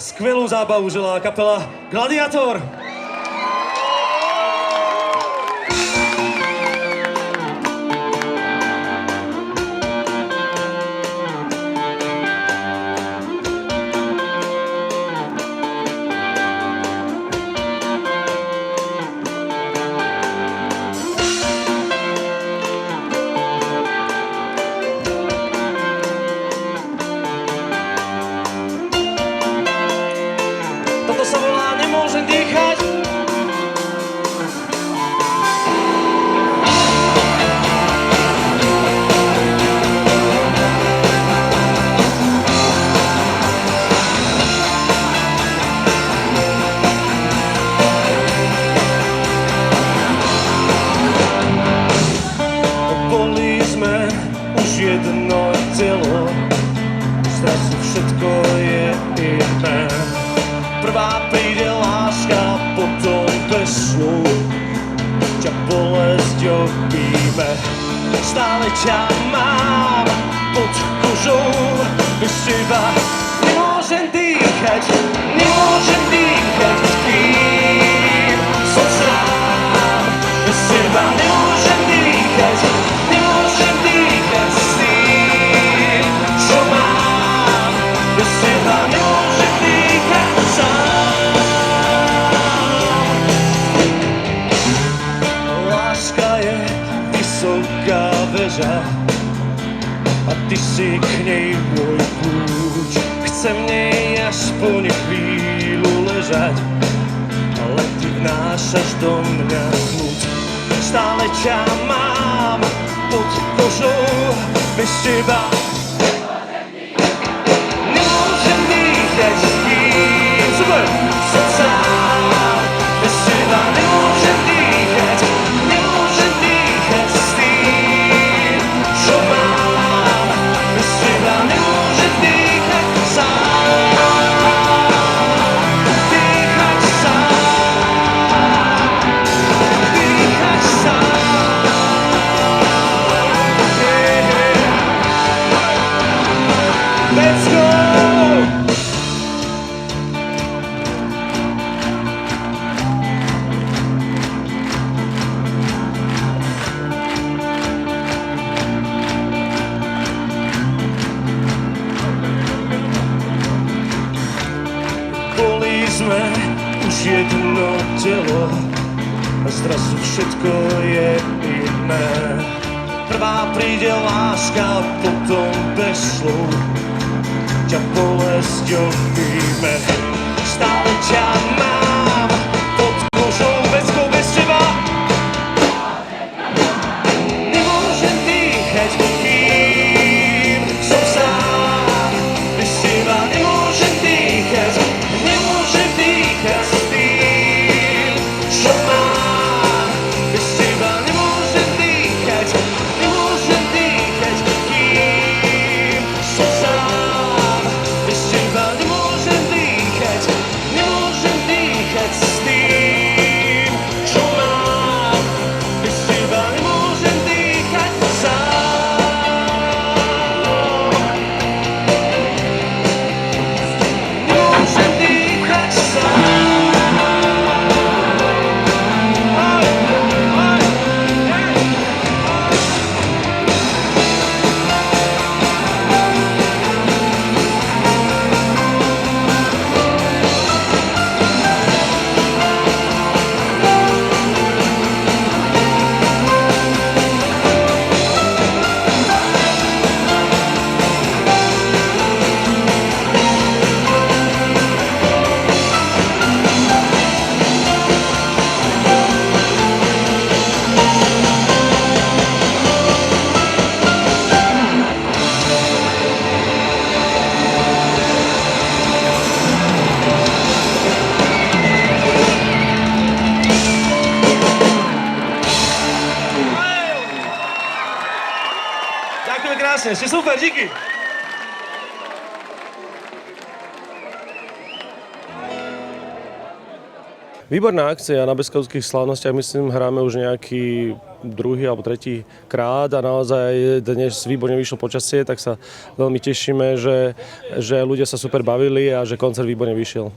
skvelú zábavu želá kapela Gladiator. Toto sa volá Nemôžem dýchať. Boli sme už jedno telo, zrazu všetko je iné. Prvá príde láska, potom bez slov ťa bolesť obíme. Stále ťa mám pod kožou, bez teba nemôžem dýchať, kým som sám. Bez teba nemôžem dýchať s tým, čo mám. Bez teba nemôžem dýchať sám. Láska je vysoká väža a ty si k nej môj kľúč. Chcem v nej aspoň chvíľu ležať, ale ty vnášaš do mňa kľúč. Stále ťa mám pod kožou, bez teba nemôžem dýchať, kým som sám. Bez teba nemôžem dýchať s tým, čo mám. Bez teba nemôžem dýchať sám. Dýchať sám. Let's go! Boli sme už jedno telo a zrazu všetko je iné. Prvá príde láska, potom bez slov ťa bolesť obíme. Stále ťa mám pod kožou, bez teba nemôžem dýchať, kým som sám. Bez teba nemôžem dýchať s tým, čo mám. Bez teba nemôžem dýchať, kým som sám. Bez teba nemôžem dýchať s tým, čo mám. Bez teba nemôžem dýchať sám. Nemôžem dýchať sám. Ďakujeme krásne, ste super, díky. Výborná akcia na Beskovských slávnostiach, myslím, hráme už nejaký druhý alebo tretí krát a naozaj dnes výborne vyšlo počasie, tak sa veľmi tešíme, že ľudia sa super bavili a že koncert výborne vyšiel.